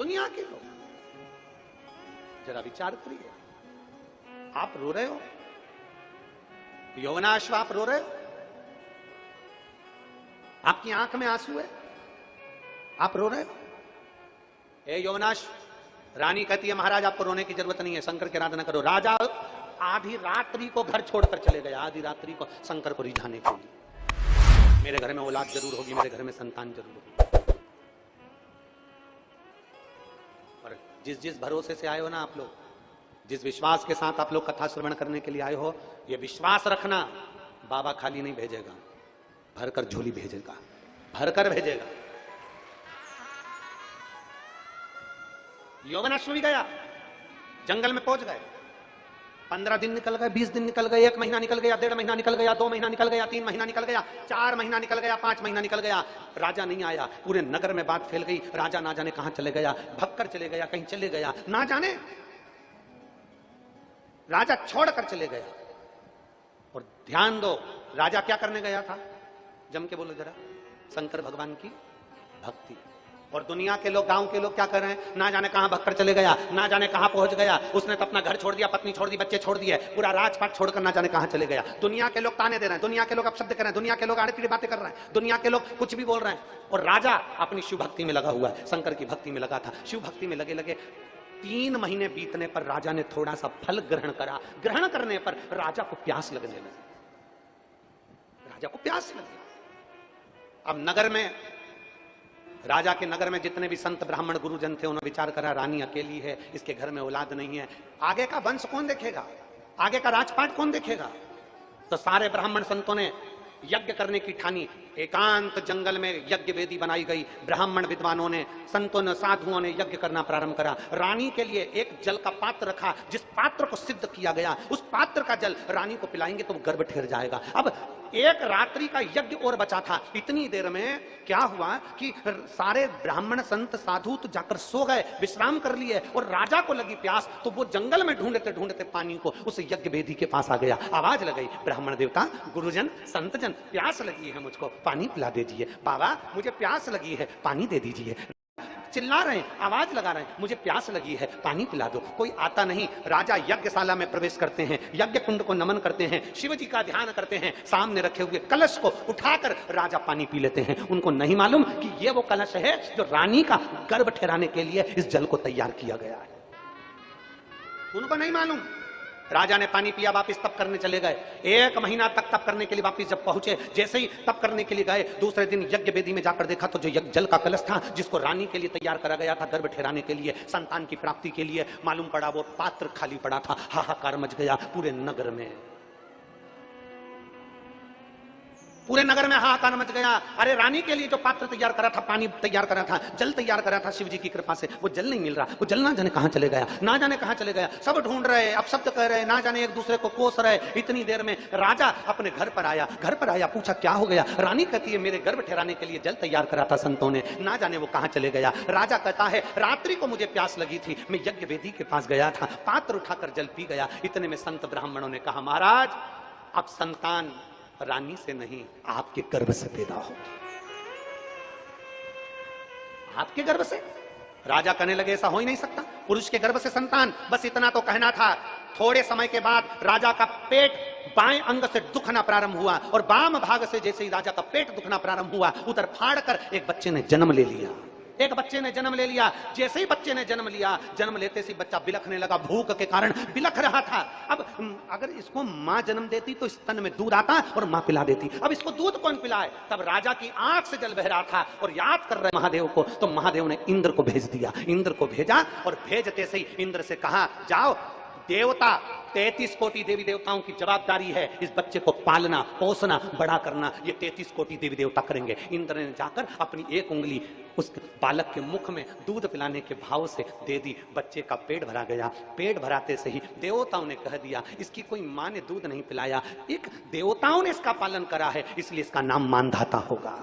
दुनिया के लोग। जरा विचार करिए, आप रो रहे हो, यौवनाश्व आप रो रहे हो, आपकी आंख में आंसू है, आप रो रहे हो। ए यौवनाश्व, रानी कहती है महाराज आपको रोने की जरूरत नहीं है, शंकर की आराधना करो। राजा आधी रात्रि को घर छोड़कर चले गए, आधी रात्रि को शंकर को रिझाने के लिए। मेरे घर में औलाद जरूर होगी, मेरे घर में संतान जरूर होगी। और जिस जिस भरोसे से आए हो ना आप लोग, जिस विश्वास के साथ आप लोग कथा श्रवण करने के लिए आए हो, यह विश्वास रखना बाबा खाली नहीं भेजेगा, भरकर झोली भेजेगा, भरकर भेजेगा। यौवनाश्व भी गया, जंगल में पहुंच गए। 15 दिन निकल गए, 20 दिन निकल गए, 1 महीना निकल गया, 1.5 महीना निकल गया, 2 महीना निकल गया, 3 महीना निकल गया, 4 महीना निकल गया, 5 महीना निकल गया। राजा नहीं आया। पूरे नगर में बात फैल गई, राजा ना जाने कहां चले गया, भगकर चले गया, कहीं चले गया, ना जाने राजा छोड़कर चले गया। और ध्यान दो, राजा क्या करने गया था, जम के बोलो जरा, शंकर भगवान की भक्ति। और दुनिया के लोग, गांव के लोग क्या कर रहे हैं, ना जाने कहां भगकर चले गया, ना जाने कहां पहुंच गया। उसने तो अपना घर छोड़ दिया, पत्नी छोड़ दी, बच्चे छोड़ दिए, पूरा राजपाट छोड़कर ना जाने कहां चले गया। दुनिया के लोग ताने दे रहे हैं, दुनिया के लोग अपशब्द कर रहे हैं, दुनिया के लोग आड़े टीड़े बातें कर रहे हैं, दुनिया के लोग कुछ भी बोल रहे हैं। और राजा अपनी शिव भक्ति में लगा हुआ है, शंकर की भक्ति में लगा था। शिव भक्ति में लगे लगे 3 महीने बीतने पर राजा ने थोड़ा सा फल ग्रहण करा। ग्रहण करने पर राजा को प्यास लगने लगी, राजा को प्यास लगी। अब नगर में, राजा के नगर में जितने भी संत ब्राह्मण गुरुजन थे, उन्होंने विचार करा रानी अकेली है, इसके घर में औलाद नहीं है, आगे का वंश कौन देखेगा, आगे का राजपाट कौन देखेगा। तो सारे ब्राह्मण संतों ने यज्ञ करने की ठानी। एकांत जंगल में यज्ञ वेदी बनाई गई। ब्राह्मण विद्वानों ने, संतों ने, साधुओं ने यज्ञ करना प्रारंभ करा। रानी के लिए एक जल का पात्र रखा, जिस पात्र को सिद्ध किया गया, उस पात्र का जल रानी को पिलाएंगे तो वो गर्भ ठहर जाएगा। अब एक रात्रि का यज्ञ और बचा था। इतनी देर में क्या हुआ कि सारे ब्राह्मण संत साधु तो जाकर सो गए, विश्राम कर लिए, और राजा को लगी प्यास, तो वो जंगल में ढूंढते ढूंढते पानी को उस यज्ञ वेदी के पास आ गया। आवाज लगाई, ब्राह्मण देवता, गुरुजन, संतजन, प्यास लगी है, मुझको पानी पिला दीजिए। बाबा मुझे प्यास लगी है, पानी दे दीजिए। चिल्ला रहे हैं, आवाज लगा रहे हैं, मुझे प्यास लगी है, पानी पिला दो। कोई आता नहीं। राजा यज्ञशाला में प्रवेश करते हैं, यज्ञ कुंड को नमन करते हैं, शिव जी का ध्यान करते हैं, सामने रखे हुए कलश को उठाकर राजा पानी पी लेते हैं। उनको नहीं मालूम कि ये वो कलश है जो रानी का गर्भ ठहराने के लिए इस जल को तैयार किया गया है, उनको नहीं मालूम। राजा ने पानी पिया, वापिस तप करने चले गए। 1 महीना तक तप करने के लिए वापिस जब पहुंचे, जैसे ही तप करने के लिए गए, दूसरे दिन यज्ञ वेदी में जाकर देखा तो जो जल का कलश था, जिसको रानी के लिए तैयार करा गया था गर्भ ठहराने के लिए, संतान की प्राप्ति के लिए, मालूम पड़ा वो पात्र खाली पड़ा था। हाहाकार मच गया पूरे नगर में, पूरे नगर में हाहाकार मच गया। अरे रानी के लिए जो पात्र तैयार करा था, पानी तैयार करा था, जल तैयार करा था शिव जी की कृपा से, वो जल नहीं मिल रहा। वो जल ना जाने कहां चले गया, ना जाने कहां चले गया। सब ढूंढ रहे, अपशब्द कह रहे, ना जाने एक दूसरे को कोस रहे। इतनी देर में राजा अपने घर पर आया। घर पर आया, पूछा क्या हो गया। रानी कहती है मेरे गर्भ ठहराने के लिए जल तैयार करा था संतों ने, ना जाने वो कहां चले गया। राजा कहता है रात्रि को मुझे प्यास लगी थी, मैं यज्ञ वेदी के पास गया था, पात्र उठाकर जल पी गया। इतने में संत ब्राह्मणों ने कहा महाराज अब संतान रानी से नहीं, आपके गर्भ से पैदा होगी, आपके गर्भ से। राजा कहने लगे ऐसा हो ही नहीं सकता, पुरुष के गर्भ से संतान। बस इतना तो कहना था। थोड़े समय के बाद राजा का पेट बाएं अंग से दुखना प्रारंभ हुआ, और वाम भाग से जैसे ही राजा का पेट दुखना प्रारंभ हुआ, उधर फाड़ कर एक बच्चे ने जन्म ले लिया। एक बच्चे ने जन्म ले लिया। जैसे ही बच्चे ने जन्म लिया, जन्म लेते से बच्चा बिलखने लगा, भूख के कारण बिलख रहा था। अब अगर इसको मां जन्म देती तो स्तन में दूध आता और मां पिला देती। अब इसको दूध कौन पिलाए। तब राजा की आंख से जल बह रहा था और याद कर रहे महादेव को। तो महादेव ने इंद्र को भेज दिया। इंद्र को भेजा और भेजते से ही इंद्र से कहा जाओ देवता, 33 कोटि देवी देवताओं की जवाबदारी है इस बच्चे को पालना, पोसना, बड़ा करना। ये 33 कोटि देवी देवता करेंगे। इंद्र ने जाकर अपनी एक उंगली उस बालक के मुख में दूध पिलाने के भाव से दे दी। बच्चे का पेट भरा गया। पेट भराते से ही देवताओं ने कह दिया इसकी कोई मां ने दूध नहीं पिलाया, एक देवताओं ने इसका पालन करा है, इसलिए इसका नाम मानधाता होगा,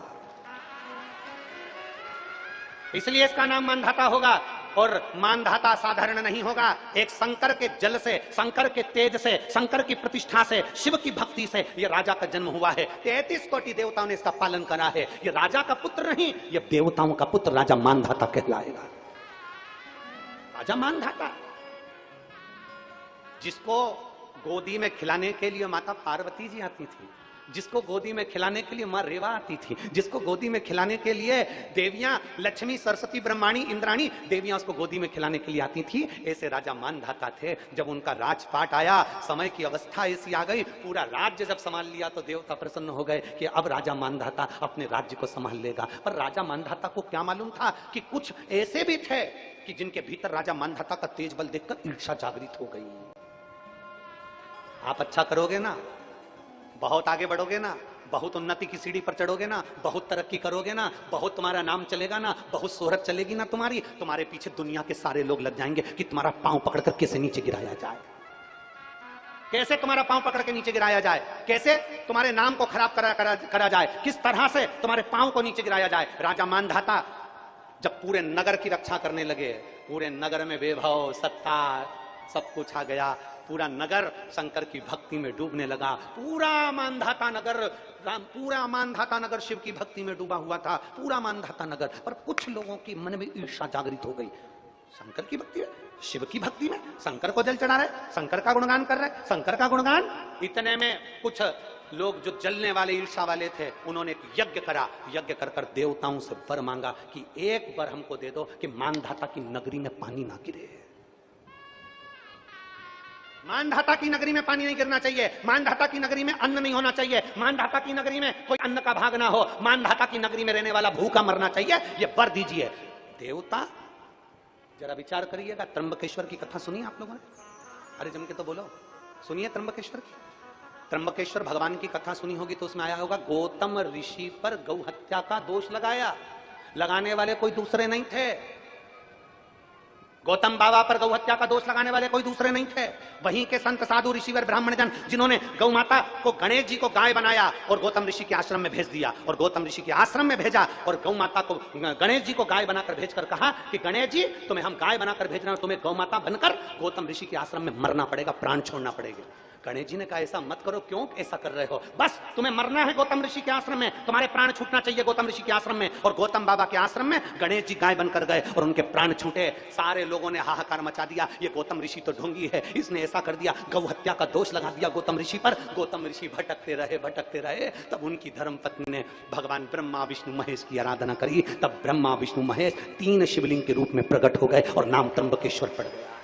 इसलिए इसका नाम मानधाता होगा। और मानधाता साधारण नहीं होगा। एक शंकर के जल से, शंकर के तेज से, शंकर की प्रतिष्ठा से, शिव की भक्ति से ये राजा का जन्म हुआ है। 33 कोटि देवताओं ने इसका पालन करा है। ये राजा का पुत्र नहीं, ये देवताओं का पुत्र राजा मानधाता कहलाएगा। राजा मानधाता, जिसको गोदी में खिलाने के लिए माता पार्वती जी आती थी, जिसको गोदी में खिलाने के लिए मां रेवा आती थी, जिसको गोदी में खिलाने के लिए देवियां लक्ष्मी, सरस्वती, ब्रह्माणी, इंद्राणी देवियां उसको गोदी में खिलाने के लिए आती थी, ऐसे राजा मानधाता थे। जब उनका राजपाट आया, समय की अवस्था ऐसी आ गई, पूरा राज्य जब संभाल लिया तो देवता प्रसन्न हो गए कि अब राजा मानधाता अपने राज्य को संभाल लेगा। पर राजा मानधाता को क्या मालूम था कि कुछ ऐसे भी थे कि जिनके भीतर राजा मानधाता का तेज बल देखकर ईर्ष्या जागृत हो गई। आप अच्छा करोगे ना, बहुत आगे बढ़ोगे ना, बहुत उन्नति की सीढ़ी पर चढ़ोगे ना, बहुत तरक्की करोगे ना, बहुत तुम्हारा नाम चलेगा ना, बहुत शोहरत चलेगी ना तुम्हारी, तुम्हारे पीछे दुनिया के सारे लोग लग जाएंगे कि तुम्हारा पांव पकड़कर कैसे नीचे गिराया जाए, कैसे तुम्हारा पांव पकड़ के नीचे गिराया जाए, कैसे तुम्हारे नाम को खराब करा जाए, किस तरह से तुम्हारे पांव को नीचे गिराया जाए। राजा मानधाता जब पूरे नगर की रक्षा करने लगे, पूरे नगर में वैभव, सत्ता, सब कुछ आ गया, पूरा नगर शंकर की भक्ति में डूबने लगा, पूरा मानधाता नगर शिव की भक्ति में डूबा हुआ था, पूरा मानधाता नगर। पर कुछ लोगों की मन में ईर्ष्या जागृत हो गई, शंकर की भक्ति में, शिव की भक्ति में, शंकर को जल चढ़ा रहे, शंकर का गुणगान कर रहे, शंकर का गुणगान। इतने में कुछ लोग जो जलने वाले, ईर्ष्या वाले थे, उन्होंने एक यज्ञ करा, यज्ञ कर देवताओं से वर मांगा कि एक बार हमको दे दो कि मानधाता की नगरी में पानी ना गिरे, मानधाता की नगरी में पानी नहीं गिरना चाहिए, मानधाता की नगरी में अन्न नहीं होना चाहिए, मानधाता की नगरी में कोई अन्न का भाग ना हो, मानधाता की नगरी में रहने वाला भूखा मरना चाहिए, ये वर दीजिए। देवता जरा विचार करिएगा। त्र्यंबकेश्वर की कथा सुनिए आप लोगों ने? अरे जम के तो बोलो, सुनिए त्र्यंबकेश्वर की। त्र्यंबकेश्वर भगवान की कथा सुनी होगी तो उसमें आया होगा, गौतम ऋषि पर गौ हत्या का दोष लगाया, लगाने वाले कोई दूसरे नहीं थे, गौतम बाबा पर गौ हत्या का दोष लगाने वाले कोई दूसरे नहीं थे, वहीं के संत, साधु, ऋषिवर, ब्राह्मण जन, जिन्होंने गौ माता को, गणेश जी को गाय बनाया और गौतम ऋषि के आश्रम में भेज दिया, और गौतम ऋषि के आश्रम में भेजा और गौ माता को, गणेश जी को गाय बनाकर भेजकर कहा कि गणेश जी तुम्हें हम गाय बनाकर भेज रहे हैं, तुम्हें गौ माता बनकर गौतम ऋषि के आश्रम में मरना पड़ेगा, प्राण छोड़ना पड़ेगा। गणेश जी ने कहा ऐसा मत करो, क्यों ऐसा कर रहे हो, बस तुम्हें मरना है गौतम ऋषि के आश्रम में, तुम्हारे प्राण छूटना चाहिए गौतम ऋषि के आश्रम में। और गौतम बाबा के आश्रम में गणेश जी गाय बनकर गए और उनके प्राण छूटे। सारे लोगों ने हाहाकार मचा दिया, ये गौतम ऋषि तो ढोंगी है, इसने ऐसा कर दिया, गौ हत्या का दोष लगा दिया गौतम ऋषि पर। गौतम ऋषि भटकते रहे। तब उनकी धर्मपत्नी ने भगवान ब्रह्मा विष्णु महेश की आराधना करी। तब ब्रह्मा विष्णु महेश 3 शिवलिंग के रूप में प्रकट हो गए और नाम त्र्यंबकेश्वर पड़ गया।